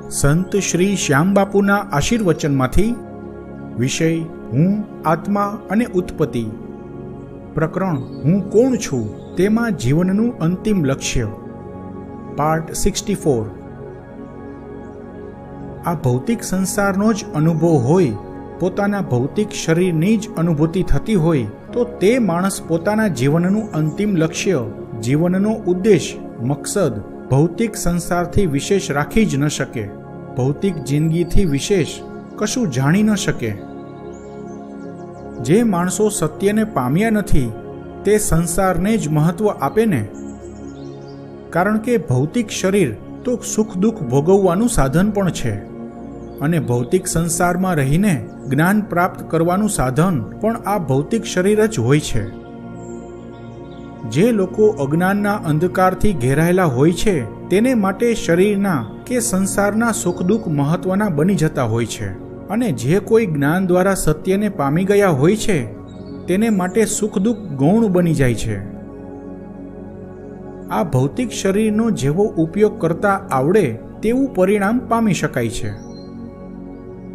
સંત શ્રી શ્યામબાપુના આશીર્વચનમાંથી વિષય હું આત્મા અને ઉત્પત્તિ, પ્રકરણ હું કોણ છું તેમાં જીવનનું અંતિમ લક્ષ્ય, પાર્ટ 64। આ ભૌતિક સંસારનો જ અનુભવ હોય, પોતાના ભૌતિક શરીરની જ અનુભૂતિ થતી હોય તો તે માણસ પોતાના જીવનનું અંતિમ લક્ષ્ય, જીવનનો ઉદ્દેશ, મકસદ ભૌતિક સંસારથી વિશેષ રાખી જ ન શકે, ભૌતિક જિંદગીથી વિશેષ કશું જાણી ન શકે। જે માણસો સત્યને પામ્યા નથી તે સંસારને જ મહત્વ આપે ને, કારણ કે ભૌતિક શરીર તો સુખ દુઃખ ભોગવવાનું સાધન પણ છે અને ભૌતિક સંસારમાં રહીને જ્ઞાન પ્રાપ્ત કરવાનું સાધન પણ આ ભૌતિક શરીર જ હોય છે। જે લોકો અજ્ઞાનના અંધકારથી ઘેરાયેલા હોય છે તેને માટે શરીરના કે સંસારના સુખ દુઃખ મહત્વના બની જતા હોય છે, અને જે કોઈ જ્ઞાન દ્વારા સત્યને પામી ગયા હોય છે તેને માટે સુખ દુઃખ ગૌણ બની જાય છે। આ ભૌતિક શરીરનો જેવો ઉપયોગ કરતા આવડે તેવું પરિણામ પામી શકાય છે।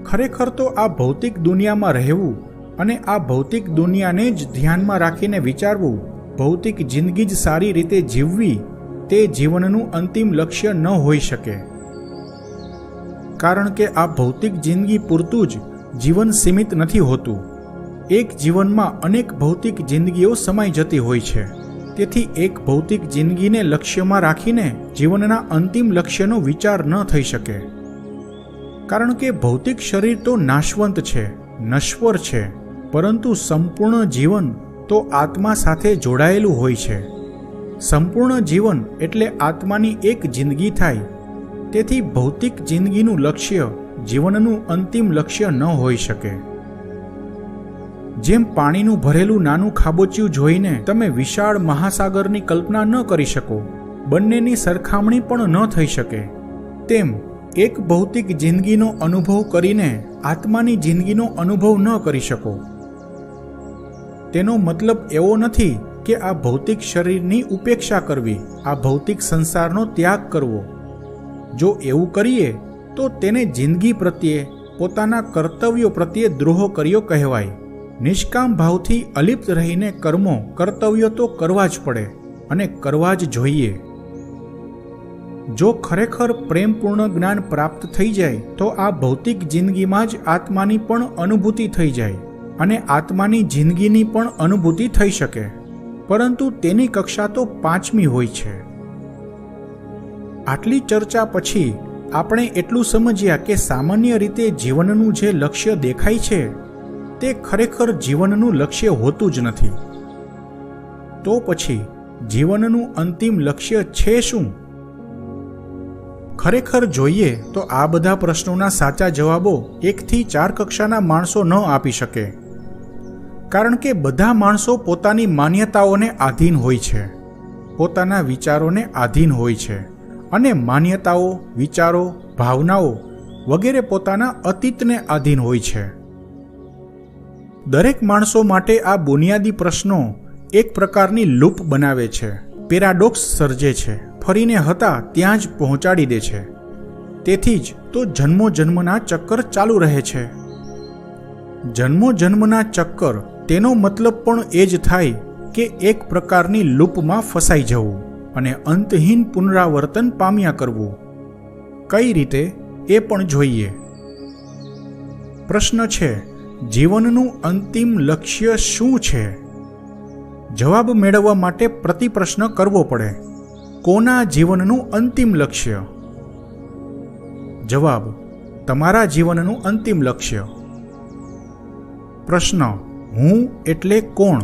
ખરેખર તો આ ભૌતિક દુનિયામાં રહેવું અને આ ભૌતિક દુનિયાને જ ધ્યાનમાં રાખીને વિચારવું, ભૌતિક જિંદગી જ સારી રીતે જીવવી તે જીવનનું અંતિમ લક્ષ્ય ન હોઈ શકે, કારણ કે આ ભૌતિક જિંદગી પૂરતું જ જીવન સીમિત નથી હોતું। એક જીવનમાં અનેક ભૌતિક જિંદગીઓ સમાઈ જતી હોય છે, તેથી એક ભૌતિક જિંદગીને લક્ષ્યમાં રાખીને જીવનના અંતિમ લક્ષ્યનો વિચાર ન થઈ શકે, કારણ કે ભૌતિક શરીર તો નાશવંત છે, નશ્વર છે, પરંતુ સંપૂર્ણ જીવન તો આત્મા સાથે જોડાયેલું હોય છે। સંપૂર્ણ જીવન એટલે આત્માની એક જિંદગી થાય, તેથી ભૌતિક જિંદગીનું લક્ષ્ય જીવનનું અંતિમ લક્ષ્ય ન હોઈ શકે। જેમ પાણીનું ભરેલું નાનું ખાબોચિયું જોઈને તમે વિશાળ મહાસાગરની કલ્પના ન કરી શકો, બંનેની સરખામણી પણ ન થઈ શકે, તેમ એક ભૌતિક જિંદગીનો અનુભવ કરીને આત્માની જિંદગીનો અનુભવ ન કરી શકો। તેનો મતલબ એવો નથી કે આ ભૌતિક શરીરની ઉપેક્ષા કરવી, આ ભૌતિક સંસારનો ત્યાગ કરવો। જો એવું કરીએ તો તેને જિંદગી પ્રત્યે, પોતાના કર્તવ્યો પ્રત્યે દ્રોહ કર્યો કહેવાય। નિષ્કામ ભાવથી અલિપ્ત રહીને કર્મો, કર્તવ્યો તો કરવા જ પડે અને કરવા જ જોઈએ। જો ખરેખર પ્રેમપૂર્ણ જ્ઞાન પ્રાપ્ત થઈ જાય તો આ ભૌતિક જિંદગીમાં જ આત્માની પણ અનુભૂતિ થઈ જાય અને આત્માની જિંદગીની પણ અનુભૂતિ થઈ શકે, પરંતુ તેની કક્ષા તો 5મી હોય છે। આટલી ચર્ચા પછી આપણે એટલું સમજ્યા કે સામાન્ય રીતે જીવનનું જે લક્ષ્ય દેખાય છે તે ખરેખર જીવનનું લક્ષ્ય હોતું જ નથી। તો પછી જીવનનું અંતિમ લક્ષ્ય છે શું? ખરેખર જોઈએ તો આ બધા પ્રશ્નોના સાચા જવાબો 1 થી 4 કક્ષાના માણસો ન આપી શકે, કારણ કે બધા માણસો પોતાની માન્યતાઓને આધીન હોય છે, પોતાના વિચારોને આધીન હોય છે, અને માન્યતાઓ, વિચારો, ભાવનાઓ વગેરે પોતાના અતીતને આધીન હોય છે। દરેક માણસો માટે આ બુનિયાદી પ્રશ્નો એક પ્રકારની લૂપ બનાવે છે, પેરાડોક્સ સર્જે છે, ફરીને હતા ત્યાં જ પહોંચાડી દે છે। તેથી જ તો જન્મો જન્મના ચક્કર ચાલુ રહે છે। જન્મો જન્મના ચક્કર તેનો મતલબ પણ એ જ થાય કે એક પ્રકારની લૂપમાં ફસાઈ જવું અને અંતહીન પુનરાવર્તન પામ્યા કરવું। કઈ રીતે એ પણ જોઈએ। પ્રશ્ન છે, જીવનનું અંતિમ લક્ષ્ય શું છે? જવાબ મેળવવા માટે પ્રતિપ્રશ્ન કરવો પડે, કોના જીવનનું અંતિમ લક્ષ્ય? જવાબ, તમારા જીવનનું અંતિમ લક્ષ્ય। પ્રશ્ન, હું એટલે કોણ?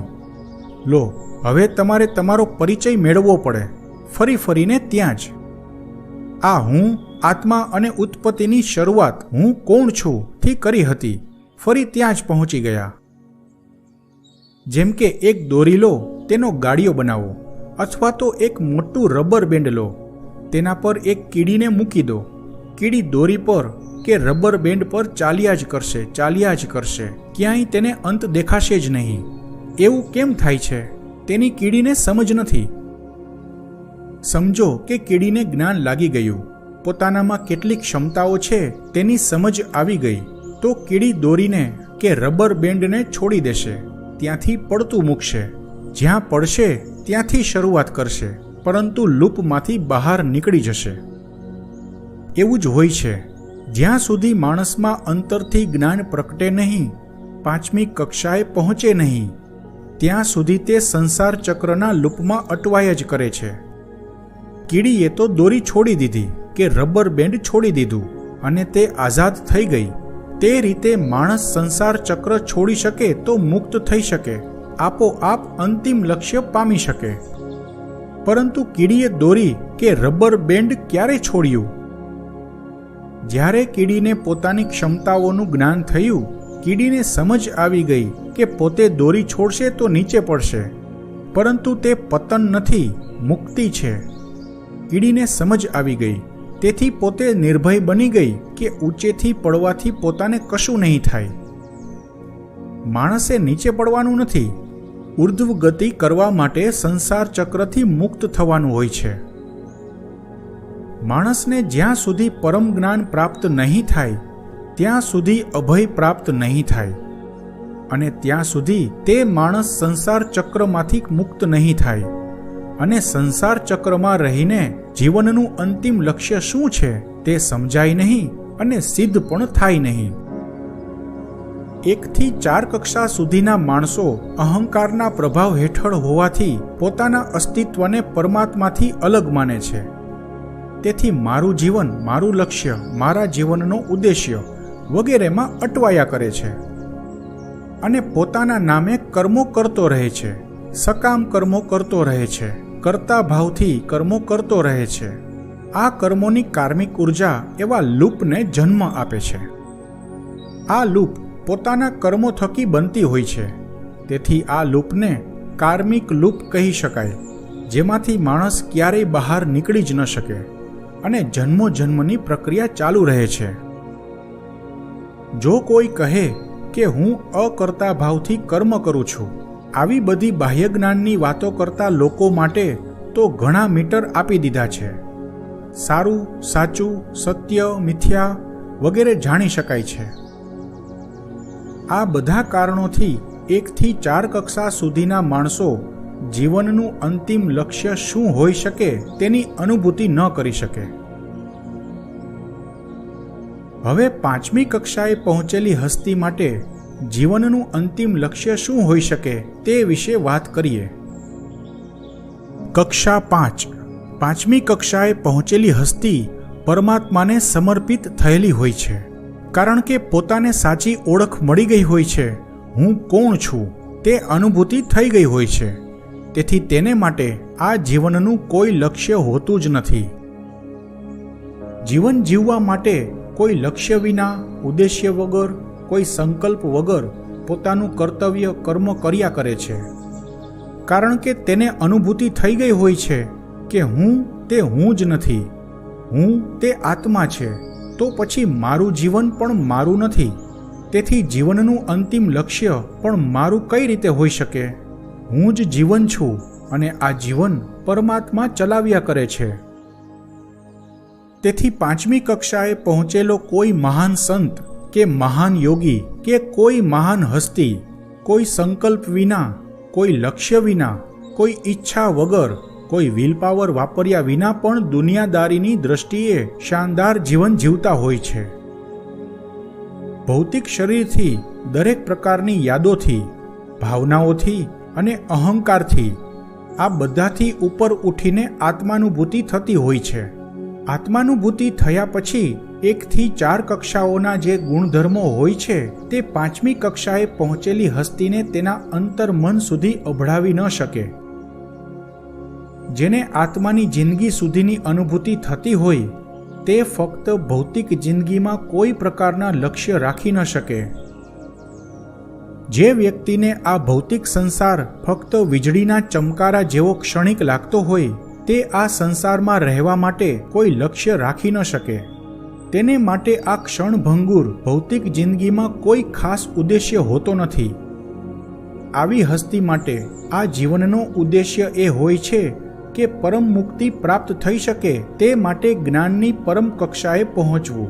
લો, હવે તમારે તમારો પરિચય મેળવવો પડે, ફરીને ત્યાં જ। આ હું, આત્મા અને ઉત્પત્તિની શરૂઆત હું કોણ છું થી કરી હતી, ફરી ત્યાં જ પહોંચી ગયા। જેમ કે એક દોરી લો, તેનો ગાડિયો બનાવો, અથવા તો એક મોટું રબર બેન્ડ લો, તેના પર એક કીડીને મૂકી દો, કીડી દોરી પર કે રબર બેન્ડ પર ચાલ્યા જ કરશે, ક્યાંય તેને અંત દેખાશે જ નહીં। એવું કેમ થાય છે? તેની કીડીને સમજ નથી। સમજો કે કીડીને જ્ઞાન લાગી ગયું, પોતાનામાં કેટલી ક્ષમતાઓ છે તેની સમજ આવી ગઈ તો કીડી દોરીને કે રબર બેન્ડને છોડી દેશે, ત્યાંથી પડતું મૂકશે, જ્યાં પડશે ત્યાંથી શરૂઆત કરશે, પરંતુ લૂપમાંથી બહાર નીકળી જશે. એવું જ હોય છે. જ્યાં સુધી માણસમાં અંતરથી જ્ઞાન પ્રગટે નહીં, 5મી કક્ષાએ પહોંચે નહીં, ત્યાં સુધી તે સંસાર ચક્રના લૂપમાં અટવાય જ કરે છે. કીડીએ તો દોરી છોડી દીધી કે રબર બેન્ડ છોડી દીધું અને તે આઝાદ થઈ ગઈ. તે રીતે માણસ સંસાર ચક્ર છોડી શકે તો મુક્ત થઈ શકે, આપોઆપ અંતિમ લક્ષ્ય પામી શકે. પરંતુ કીડીએ દોરી કે રબર બેન્ડ ક્યારે છોડ્યું? જ્યારે કીડીને પોતાની ક્ષમતાઓનું જ્ઞાન થયું, કીડીને સમજ આવી ગઈ કે પોતે દોરી છોડશે તો નીચે પડશે, પરંતુ તે પતન નથી, મુક્તિ છે. કીડીને સમજ આવી ગઈ, તેથી પોતે નિર્ભય બની ગઈ કે ઊંચેથી પડવાથી પોતાને કશું નહીં થાય. માણસે નીચે પડવાનું નથી, ઉર્ધ્વ ગતિ કરવા માટે સંસાર ચક્રથી મુક્ત થવાનું હોય છે. માણસને જ્યાં સુધી પરમ જ્ઞાન પ્રાપ્ત નહીં થાય ત્યાં સુધી અભય પ્રાપ્ત નહીં થાય, અને ત્યાં સુધી તે માણસ સંસાર ચક્રમાંથી મુક્ત નહીં થાય. અને સંસાર ચક્રમાં રહીને જીવનનું અંતિમ લક્ષ્ય શું છે તે સમજાય નહીં અને સિદ્ધ પણ થાય નહીં. 1 થી 4 કક્ષા સુધીના માણસો અહંકારના પ્રભાવ હેઠળ હોવાથી પોતાના અસ્તિત્વને પરમાત્માથી અલગ માને છે. તેથી મારું જીવન, મારું લક્ષ્ય, મારા જીવનનો ઉદ્દેશ્ય વગેરેમાં અટવાયા કરે છે અને પોતાના નામે કર્મો કરતો રહે છે, સકામ કર્મો કરતો રહે છે, કરતા ભાવથી કર્મો કરતો રહે છે. આ કર્મોની કાર્મિક ઉર્જા એવા લૂપને જન્મ આપે છે. આ લૂપ પોતાના કર્મો થકી બનતી હોય છે. તેથી આ લૂપને કાર્મિક લૂપ કહી શકાય, જેમાંથી માણસ ક્યારેય બહાર નીકળી જ ન શકે અને જન્મો જન્મની પ્રક્રિયા ચાલુ રહે છે. જો કોઈ કહે કે હું અકર્તા ભાવથી કર્મ કરું છું, આવી બધી બાહ્ય જ્ઞાનની વાતો કરતા લોકો માટે તો ઘણા મીટર આપી દીધા છે. સારું, સાચું, સત્ય, મિથ્યા વગેરે જાણી શકાય છે. આ બધા કારણોથી 1 થી 4 કક્ષા સુધીના માણસો જીવનનું અંતિમ લક્ષ્ય શું હોઈ શકે તેની અનુભૂતિ ન કરી શકે. હવે 5મી કક્ષાએ પહોંચેલી હસ્તી માટે જીવનનું અંતિમ લક્ષ્ય શું હોઈ શકે તે વિશે વાત કરીએ. કક્ષા 5. 5મી કક્ષાએ પહોંચેલી હસ્તી પરમાત્માને સમર્પિત થયેલી હોય છે, કારણ કે પોતાને સાચી ઓળખ મળી ગઈ હોય છે. હું કોણ છું તે અનુભૂતિ થઈ ગઈ હોય છે. તેથી તેને માટે આ જીવનનું કોઈ લક્ષ્ય હોતું જ નથી. જીવન જીવવા માટે કોઈ લક્ષ્ય વિના, ઉદ્દેશ્ય વગર, કોઈ સંકલ્પ વગર પોતાનું કર્તવ્ય કર્મ કર્યા કરે છે, કારણ કે તેને અનુભૂતિ થઈ ગઈ હોય છે કે હું તે હું જ નથી, હું તે આત્મા છે. તો પછી મારું જીવન પણ મારું નથી. તેથી જીવનનું અંતિમ લક્ષ્ય પણ મારું કઈ રીતે હોઈ શકે? હું જ જીવન છું અને આ જીવન પરમાત્મા ચલાવ્યા કરે છે. તેથી 5મી કક્ષાએ પહોંચેલો કોઈ મહાન સંત કે મહાન યોગી કે કોઈ મહાન હસ્તી કોઈ સંકલ્પ વિના, કોઈ લક્ષ્ય વિના, કોઈ ઈચ્છા વગર, કોઈ વિલપાવર વાપર્યા વિના પણ દુનિયાદારીની દ્રષ્ટિએ શાનદાર જીવન જીવતા હોય છે. ભૌતિક શરીરથી, દરેક પ્રકારની યાદોથી, ભાવનાઓથી અને અહંકારથી, આ બધાથી ઉપર ઉઠીને આત્માનુભૂતિ થતી હોય છે. આત્માનુભૂતિ થયા પછી 1 થી 4 કક્ષાઓના જે ગુણધર્મો હોય છે તે 5મી કક્ષાએ પહોંચેલી હસ્તીને તેના અંતર્મન સુધી અભડાવી ન શકે. જેને આત્માની જિંદગી સુધીની અનુભૂતિ થતી હોય તે ફક્ત ભૌતિક જિંદગીમાં કોઈ પ્રકારના લક્ષ્ય રાખી ન શકે. જે વ્યક્તિને આ ભૌતિક સંસાર ફક્ત વીજળીના ચમકારા જેવો ક્ષણિક લાગતો હોય તે આ સંસારમાં રહેવા માટે કોઈ લક્ષ્ય રાખી ન શકે. તેને માટે આ ક્ષણભંગુર ભૌતિક જિંદગીમાં કોઈ ખાસ ઉદ્દેશ્ય હોતો નથી. આવી હસ્તી માટે આ જીવનનો ઉદ્દેશ્ય એ હોય છે કે પરમ મુક્તિ પ્રાપ્ત થઈ શકે તે માટે જ્ઞાનની પરમ કક્ષાએ પહોંચવું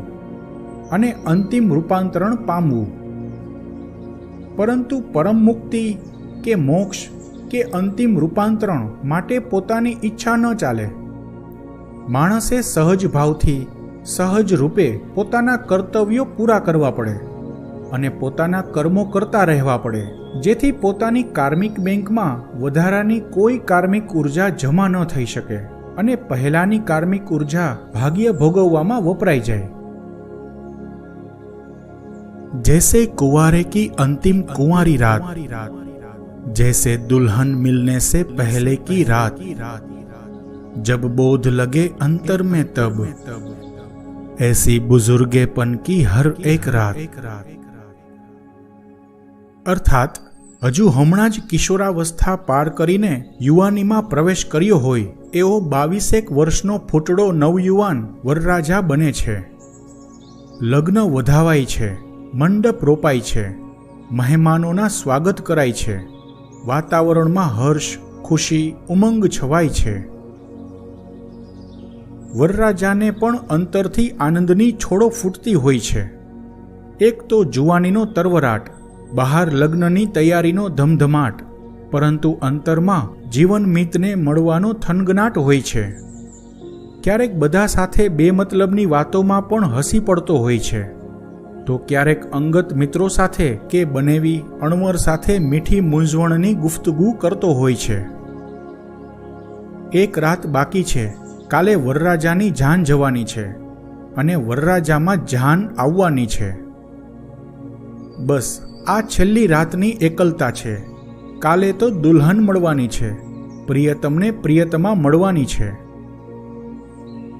અને અંતિમ રૂપાંતરણ પામવું. પરંતુ પરમ મુક્તિ કે મોક્ષ કે અંતિમ રૂપાંતરણ માટે પોતાની ઈચ્છા ન ચાલે. માણસે સહજ ભાવથી સહજ રૂપે પોતાના કર્તવ્યો પૂરા કરવા પડે અને પોતાના કર્મો કરતા રહેવા પડે, જેથી પોતાની કાર્મિક બેંકમાં વધારાની કોઈ કાર્મિક ઉર્જા જમા ન થઈ શકે અને પહેલાની કાર્મિક ઉર્જા ભાગ્ય ભોગવવામાં વપરાઈ જાય. जैसे कुंवारे की अंतिम कुंवारी रात, जैसे दुल्हन मिलने से पहले की रात, जब बोध लगे अंतर में तब, ऐसी बुजुर्गेपन की हर एक रात. अर्थात हजू हमणां ज किशोरावस्था पार करीने युवानीमां प्रवेश कर्यो होय एवो 22 वर्षनो फूटड़ो नवयुवान वरराजा बने छे. लग्न वधावाय छे, मंडप रोपाय छे, મહેમાનોના સ્વાગત કરાય છે, વાતાવરણમાં હર્ષ, ખુશી, ઉમંગ છવાય છે. વરરાજાને પણ અંતરથી આનંદની છોડો ફૂટતી હોય છે. એક તો જુવાનીનો તરવરાટ, બહાર લગ્નની તૈયારીનો ધમધમાટ, પરંતુ અંતરમાં જીવન મિતને મળવાનો થનગનાટ હોય છે. ક્યારેક બધા સાથે બેમતલબની વાતોમાં પણ હસી પડતો હોય છે, તો ક્યારેક અંગત મિત્રો સાથે કે બનેવી અણવર સાથે મીઠી મૂંઝવણની ગુફ્તગુ કરતો હોય છે. એક રાત બાકી છે, કાલે વરરાજાની જાન જવાની છે અને વરરાજામાં જાન આવવાની છે. બસ આ છેલ્લી રાતની એકલતા છે. કાલે તો દુલ્હન મળવાની છે, પ્રિયતમને પ્રિયતમા મળવાની છે.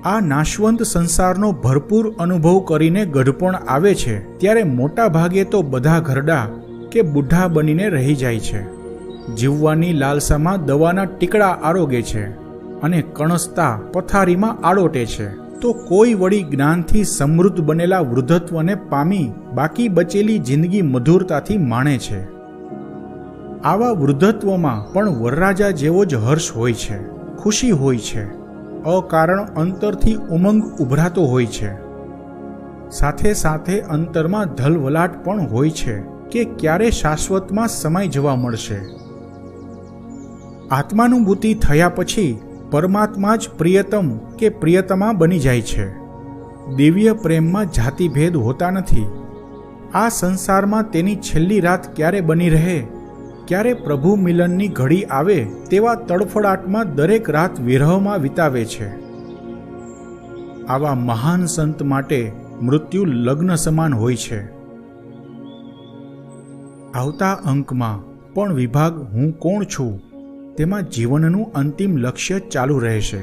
આ નાશવંત સંસારનો ભરપૂર અનુભવ કરીને ગઢપણ આવે છે ત્યારે મોટા ભાગે તો બધા ઘરડા કે બુઢા બનીને રહી જાય છે. જીવવાની લાલસામાં દવાના ટીકડા આરોગે છે અને કણસતા પથારીમાં આડોટે છે, તો કોઈ વળી જ્ઞાનથી સમૃદ્ધ બનેલા વૃદ્ધત્વને પામી બાકી બચેલી જિંદગી મધુરતાથી માણે છે. આવા વૃદ્ધત્વમાં પણ વરરાજા જેવો જ હર્ષ હોય છે, ખુશી હોય છે, અકારણ અંતરથી ઉમંગ ઉભરાતો હોય છે. સાથે સાથે અંતરમાં ધલવલાટ પણ હોય છે કે ક્યારે શાશ્વતમાં સમાઈ જવા મળશે. આત્માનુભૂતિ થયા પછી પરમાત્મા જ પ્રિયતમ કે પ્રિયતમા બની જાય છે. દિવ્ય પ્રેમમાં જાતિભેદ હોતા નથી. આ સંસારમાં તેની છેલ્લી રાત ક્યારે બની રહે, ક્યારે પ્રભુ મિલનની ઘડી આવે તેવા તડફડાટમાં દરેક રાત વિરહમાં વિતાવે છે. આવા મહાન સંત માટે મૃત્યુ લગ્ન સમાન હોય છે. આવતા અંકમાં પણ વિભાગ હું કોણ છું તેમાં જીવનનું અંતિમ લક્ષ્ય ચાલુ રહેશે.